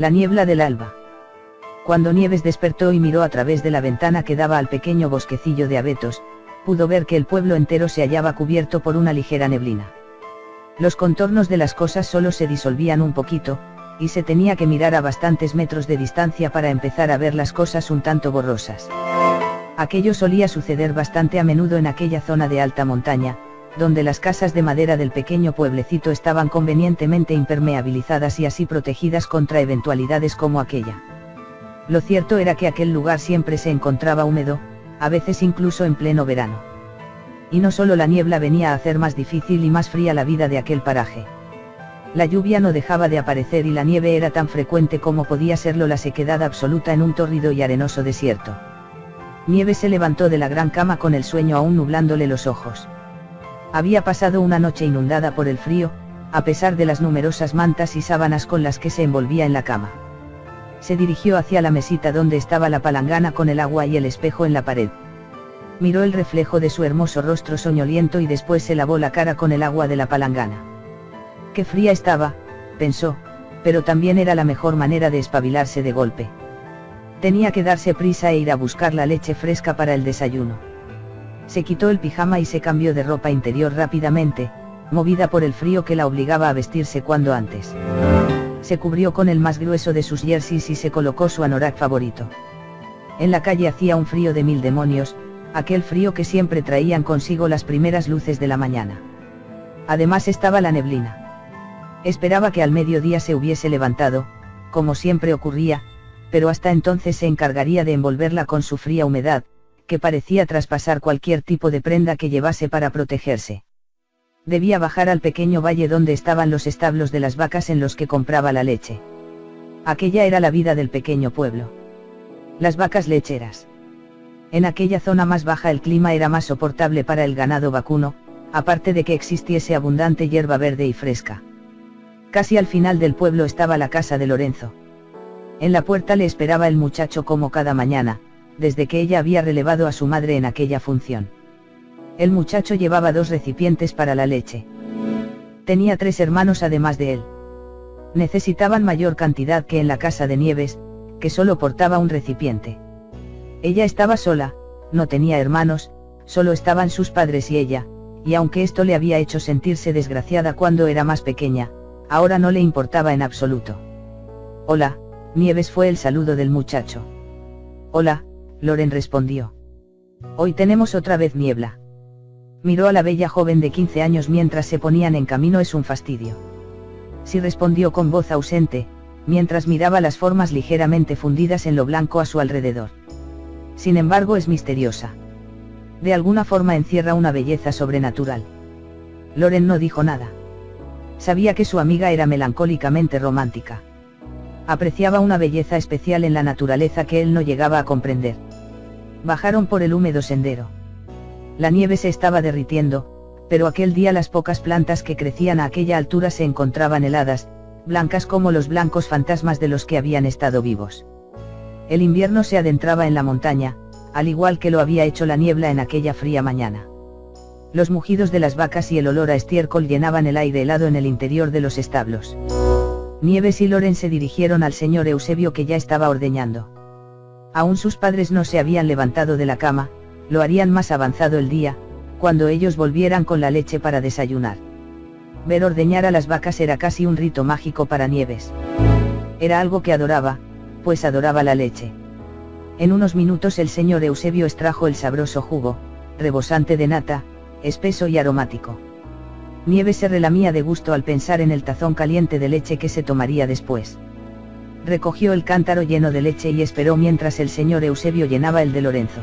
La niebla del alba. Cuando Nieves despertó y miró a través de la ventana que daba al pequeño bosquecillo de abetos, pudo ver que el pueblo entero se hallaba cubierto por una ligera neblina. Los contornos de las cosas solo se disolvían un poquito, y se tenía que mirar a bastantes metros de distancia para empezar a ver las cosas un tanto borrosas. Aquello solía suceder bastante a menudo en aquella zona de alta montaña, donde las casas de madera del pequeño pueblecito estaban convenientemente impermeabilizadas y así protegidas contra eventualidades como aquella. Lo cierto era que aquel lugar siempre se encontraba húmedo, a veces incluso en pleno verano. Y no solo la niebla venía a hacer más difícil y más fría la vida de aquel paraje. La lluvia no dejaba de aparecer y la nieve era tan frecuente como podía serlo la sequedad absoluta en un tórrido y arenoso desierto. Nieves se levantó de la gran cama con el sueño aún nublándole los ojos. Había pasado una noche inundada por el frío, a pesar de las numerosas mantas y sábanas con las que se envolvía en la cama. Se dirigió hacia la mesita donde estaba la palangana con el agua y el espejo en la pared. Miró el reflejo de su hermoso rostro soñoliento y después se lavó la cara con el agua de la palangana. Qué fría estaba, pensó, pero también era la mejor manera de espabilarse de golpe. Tenía que darse prisa e ir a buscar la leche fresca para el desayuno. Se quitó el pijama y se cambió de ropa interior rápidamente, movida por el frío que la obligaba a vestirse cuando antes. Se cubrió con el más grueso de sus jerseys y se colocó su anorak favorito. En la calle hacía un frío de mil demonios, aquel frío que siempre traían consigo las primeras luces de la mañana. Además estaba la neblina. Esperaba que al mediodía se hubiese levantado, como siempre ocurría, pero hasta entonces se encargaría de envolverla con su fría humedad, que parecía traspasar cualquier tipo de prenda que llevase para protegerse. Debía bajar al pequeño valle donde estaban los establos de las vacas en los que compraba la leche. Aquella era la vida del pequeño pueblo. Las vacas lecheras. En aquella zona más baja el clima era más soportable para el ganado vacuno, aparte de que existiese abundante hierba verde y fresca. Casi al final del pueblo estaba la casa de Lorenzo. En la puerta le esperaba el muchacho como cada mañana, desde que ella había relevado a su madre en aquella función. El muchacho llevaba 2 recipientes para la leche. Tenía 3 hermanos además de él. Necesitaban mayor cantidad que en la casa de Nieves, que solo portaba un recipiente. Ella estaba sola, no tenía hermanos, solo estaban sus padres y ella, y aunque esto le había hecho sentirse desgraciada cuando era más pequeña, ahora no le importaba en absoluto. Hola, Nieves, fue el saludo del muchacho. Hola, Loren respondió. Hoy tenemos otra vez niebla. Miró a la bella joven de 15 años mientras se ponían en camino. Es un fastidio. Sí, respondió con voz ausente, mientras miraba las formas ligeramente fundidas en lo blanco a su alrededor. Sin embargo, es misteriosa. De alguna forma encierra una belleza sobrenatural. Loren no dijo nada. Sabía que su amiga era melancólicamente romántica. Apreciaba una belleza especial en la naturaleza que él no llegaba a comprender. Bajaron por el húmedo sendero. La nieve se estaba derritiendo, pero aquel día las pocas plantas que crecían a aquella altura se encontraban heladas, blancas como los blancos fantasmas de los que habían estado vivos. El invierno se adentraba en la montaña, al igual que lo había hecho la niebla en aquella fría mañana. Los mugidos de las vacas y el olor a estiércol llenaban el aire helado en el interior de los establos. Nieves y Loren se dirigieron al señor Eusebio, que ya estaba ordeñando. Aún sus padres no se habían levantado de la cama, lo harían más avanzado el día, cuando ellos volvieran con la leche para desayunar. Ver ordeñar a las vacas era casi un rito mágico para Nieves. Era algo que adoraba, pues adoraba la leche. En unos minutos el señor Eusebio extrajo el sabroso jugo, rebosante de nata, espeso y aromático. Nieves se relamía de gusto al pensar en el tazón caliente de leche que se tomaría después. Recogió el cántaro lleno de leche y esperó mientras el señor Eusebio llenaba el de Lorenzo.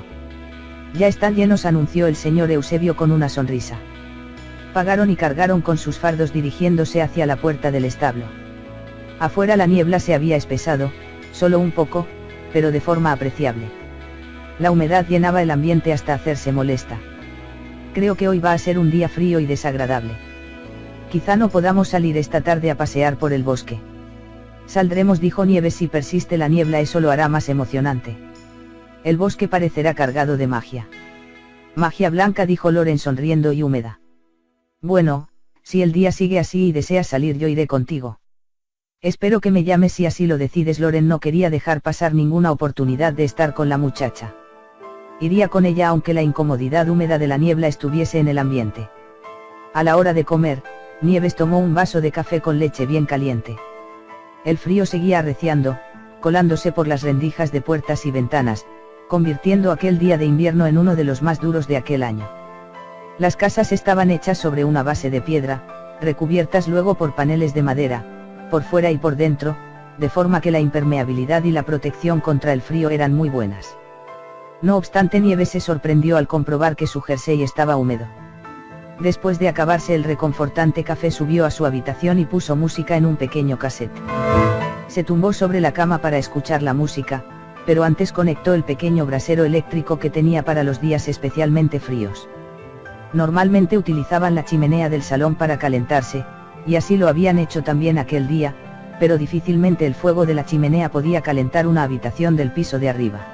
Ya están llenos, anunció el señor Eusebio con una sonrisa. Pagaron y cargaron con sus fardos dirigiéndose hacia la puerta del establo. Afuera la niebla se había espesado, solo un poco, pero de forma apreciable. La humedad llenaba el ambiente hasta hacerse molesta. Creo que hoy va a ser un día frío y desagradable. Quizá no podamos salir esta tarde a pasear por el bosque. Saldremos, dijo Nieves, si persiste la niebla eso lo hará más emocionante. El bosque parecerá cargado de magia. Magia blanca, dijo Loren sonriendo y húmeda. Bueno, si el día sigue así y deseas salir yo iré contigo. Espero que me llames si así lo decides. Loren no quería dejar pasar ninguna oportunidad de estar con la muchacha. Iría con ella aunque la incomodidad húmeda de la niebla estuviese en el ambiente. A la hora de comer, Nieves tomó un vaso de café con leche bien caliente. El frío seguía arreciando, colándose por las rendijas de puertas y ventanas, convirtiendo aquel día de invierno en uno de los más duros de aquel año. Las casas estaban hechas sobre una base de piedra, recubiertas luego por paneles de madera, por fuera y por dentro, de forma que la impermeabilidad y la protección contra el frío eran muy buenas. No obstante, Nieves se sorprendió al comprobar que su jersey estaba húmedo. Después de acabarse el reconfortante café, subió a su habitación y puso música en un pequeño cassette. Se tumbó sobre la cama para escuchar la música, pero antes conectó el pequeño brasero eléctrico que tenía para los días especialmente fríos. Normalmente utilizaban la chimenea del salón para calentarse, y así lo habían hecho también aquel día, pero difícilmente el fuego de la chimenea podía calentar una habitación del piso de arriba.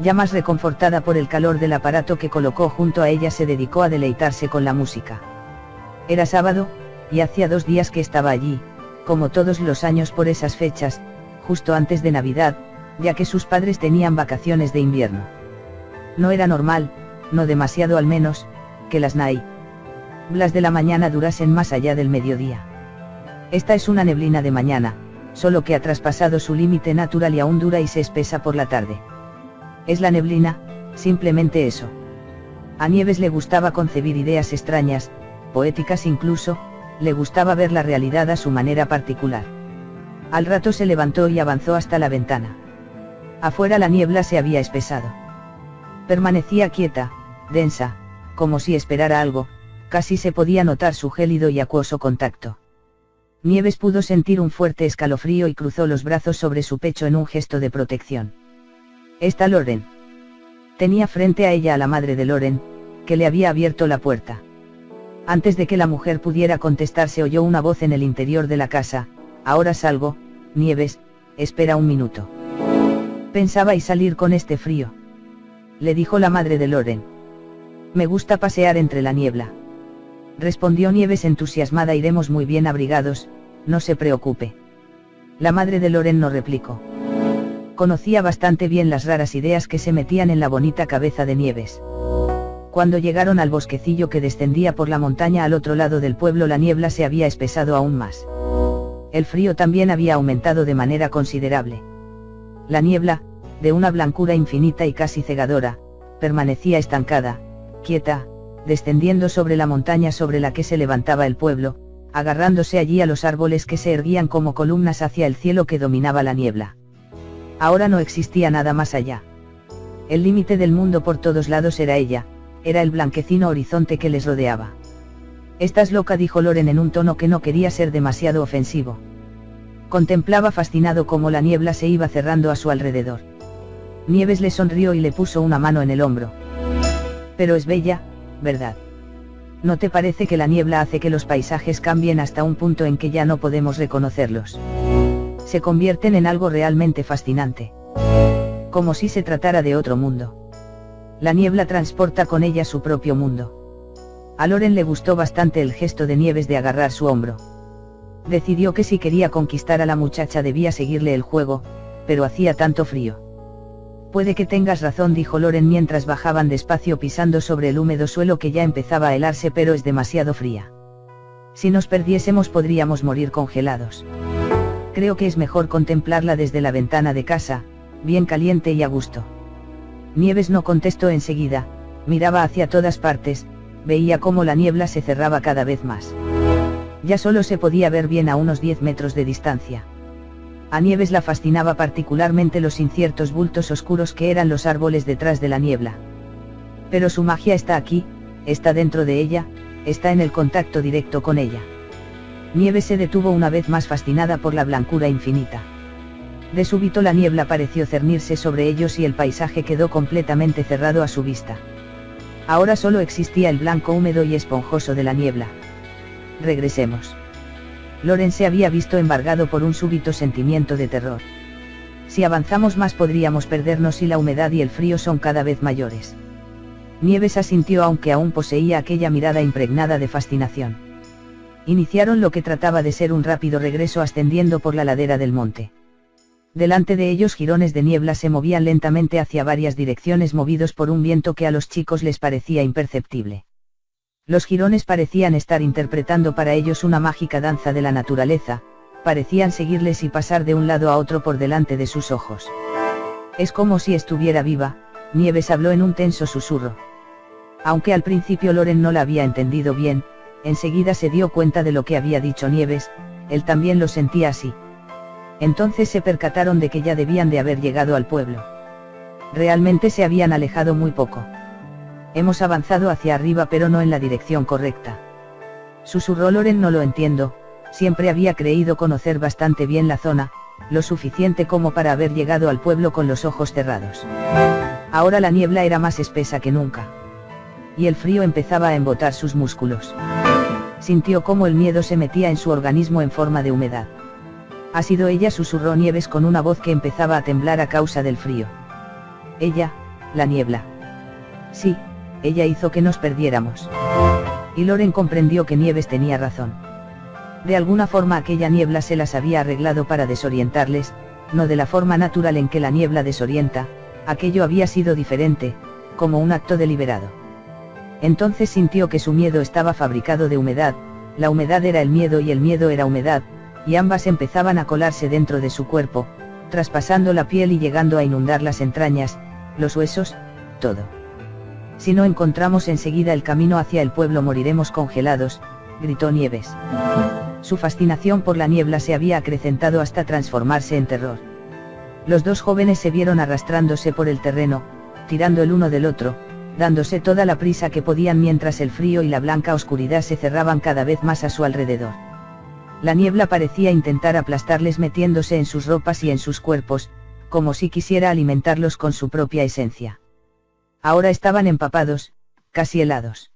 Ya más reconfortada por el calor del aparato que colocó junto a ella, se dedicó a deleitarse con la música. Era sábado, y hacía 2 días que estaba allí, como todos los años por esas fechas, justo antes de Navidad, ya que sus padres tenían vacaciones de invierno. No era normal, no demasiado al menos, que las nieblas de la mañana durasen más allá del mediodía. Esta es una neblina de mañana, solo que ha traspasado su límite natural y aún dura y se espesa por la tarde. Es la neblina, simplemente eso. A Nieves le gustaba concebir ideas extrañas, poéticas incluso, le gustaba ver la realidad a su manera particular. Al rato se levantó y avanzó hasta la ventana. Afuera la niebla se había espesado. Permanecía quieta, densa, como si esperara algo, casi se podía notar su gélido y acuoso contacto. Nieves pudo sentir un fuerte escalofrío y cruzó los brazos sobre su pecho en un gesto de protección. «¿Está Loren?». Tenía frente a ella a la madre de Loren, que le había abierto la puerta. Antes de que la mujer pudiera contestar, se oyó una voz en el interior de la casa: «Ahora salgo, Nieves, espera un minuto». «¿Pensabais salir con este frío?», le dijo la madre de Loren. «Me gusta pasear entre la niebla», respondió Nieves entusiasmada. «Iremos muy bien abrigados, no se preocupe». La madre de Loren no replicó. Conocía bastante bien las raras ideas que se metían en la bonita cabeza de Nieves. Cuando llegaron al bosquecillo que descendía por la montaña al otro lado del pueblo, la niebla se había espesado aún más. El frío también había aumentado de manera considerable. La niebla, de una blancura infinita y casi cegadora, permanecía estancada, quieta, descendiendo sobre la montaña sobre la que se levantaba el pueblo, agarrándose allí a los árboles que se erguían como columnas hacia el cielo que dominaba la niebla. Ahora no existía nada más allá. El límite del mundo por todos lados era ella, era el blanquecino horizonte que les rodeaba. «Estás loca», dijo Loren en un tono que no quería ser demasiado ofensivo. Contemplaba fascinado cómo la niebla se iba cerrando a su alrededor. Nieves le sonrió y le puso una mano en el hombro. «Pero es bella, ¿verdad? ¿No te parece que la niebla hace que los paisajes cambien hasta un punto en que ya no podemos reconocerlos? Se convierten en algo realmente fascinante. Como si se tratara de otro mundo. La niebla transporta con ella su propio mundo». A Loren le gustó bastante el gesto de Nieves de agarrar su hombro. Decidió que si quería conquistar a la muchacha debía seguirle el juego, pero hacía tanto frío. «Puede que tengas razón», dijo Loren mientras bajaban despacio pisando sobre el húmedo suelo que ya empezaba a helarse, «pero es demasiado fría. Si nos perdiésemos podríamos morir congelados. Creo que es mejor contemplarla desde la ventana de casa, bien caliente y a gusto». Nieves no contestó enseguida, miraba hacia todas partes, veía cómo la niebla se cerraba cada vez más. Ya solo se podía ver bien a unos 10 metros de distancia. A Nieves la fascinaba particularmente los inciertos bultos oscuros que eran los árboles detrás de la niebla. Pero su magia está aquí, está dentro de ella, está en el contacto directo con ella. Nieves se detuvo una vez más fascinada por la blancura infinita. De súbito la niebla pareció cernirse sobre ellos y el paisaje quedó completamente cerrado a su vista. Ahora solo existía el blanco húmedo y esponjoso de la niebla. «Regresemos». Loren se había visto embargado por un súbito sentimiento de terror. «Si avanzamos más podríamos perdernos y la humedad y el frío son cada vez mayores». Nieves asintió aunque aún poseía aquella mirada impregnada de fascinación. Iniciaron lo que trataba de ser un rápido regreso ascendiendo por la ladera del monte. Delante de ellos jirones de niebla se movían lentamente hacia varias direcciones movidos por un viento que a los chicos les parecía imperceptible. Los jirones parecían estar interpretando para ellos una mágica danza de la naturaleza, parecían seguirles y pasar de un lado a otro por delante de sus ojos. Es como si estuviera viva, Nieves habló en un tenso susurro. Aunque al principio Loren no la había entendido bien, enseguida se dio cuenta de lo que había dicho Nieves, él también lo sentía así. Entonces se percataron de que ya debían de haber llegado al pueblo. Realmente se habían alejado muy poco. Hemos avanzado hacia arriba pero no en la dirección correcta. Susurró Loren. No lo entiendo, siempre había creído conocer bastante bien la zona, lo suficiente como para haber llegado al pueblo con los ojos cerrados. Ahora la niebla era más espesa que nunca. Y el frío empezaba a embotar sus músculos. Sintió cómo el miedo se metía en su organismo en forma de humedad. Ha sido ella, susurró Nieves con una voz que empezaba a temblar a causa del frío. Ella, la niebla. Sí, ella hizo que nos perdiéramos. Y Loren comprendió que Nieves tenía razón. De alguna forma aquella niebla se las había arreglado para desorientarles, no de la forma natural en que la niebla desorienta, aquello había sido diferente, como un acto deliberado. Entonces sintió que su miedo estaba fabricado de humedad, la humedad era el miedo y el miedo era humedad, y ambas empezaban a colarse dentro de su cuerpo, traspasando la piel y llegando a inundar las entrañas, los huesos, todo. Si no encontramos enseguida el camino hacia el pueblo moriremos congelados, gritó Nieves. Su fascinación por la niebla se había acrecentado hasta transformarse en terror. Los dos jóvenes se vieron arrastrándose por el terreno, tirando el uno del otro, dándose toda la prisa que podían mientras el frío y la blanca oscuridad se cerraban cada vez más a su alrededor. La niebla parecía intentar aplastarles metiéndose en sus ropas y en sus cuerpos, como si quisiera alimentarlos con su propia esencia. Ahora estaban empapados, casi helados.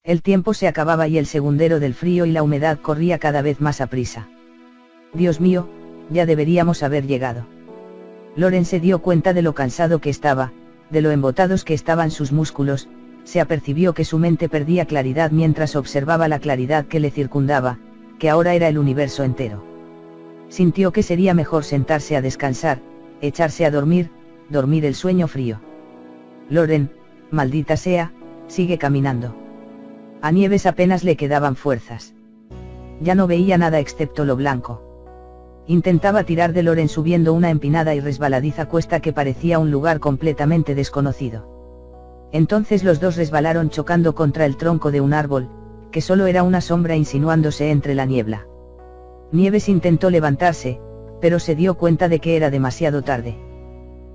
El tiempo se acababa y el segundero del frío y la humedad corría cada vez más aprisa. Dios mío, ya deberíamos haber llegado. Loren se dio cuenta de lo cansado que estaba, de lo embotados que estaban sus músculos, se apercibió que su mente perdía claridad mientras observaba la claridad que le circundaba, que ahora era el universo entero. Sintió que sería mejor sentarse a descansar, echarse a dormir el sueño frío. Loren, maldita sea, sigue caminando. A Nieves apenas le quedaban fuerzas. Ya no veía nada excepto lo blanco. Intentaba tirar de Loren subiendo una empinada y resbaladiza cuesta que parecía un lugar completamente desconocido. Entonces los dos resbalaron chocando contra el tronco de un árbol, que solo era una sombra insinuándose entre la niebla. Nieves intentó levantarse, pero se dio cuenta de que era demasiado tarde.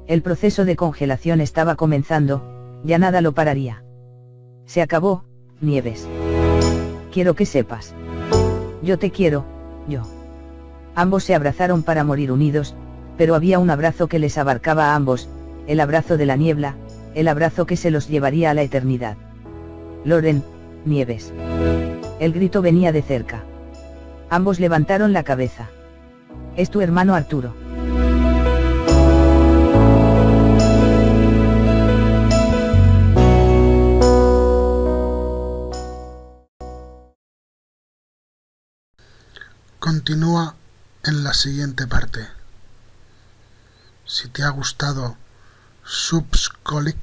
El proceso de congelación estaba comenzando, ya nada lo pararía. Se acabó, Nieves. Quiero que sepas. Yo te quiero, yo. Ambos se abrazaron para morir unidos, pero había un abrazo que les abarcaba a ambos, el abrazo de la niebla, el abrazo que se los llevaría a la eternidad. Loren, Nieves. El grito venía de cerca. Ambos levantaron la cabeza. Es tu hermano Arturo. Continúa en la siguiente parte. Si te ha gustado, subscribe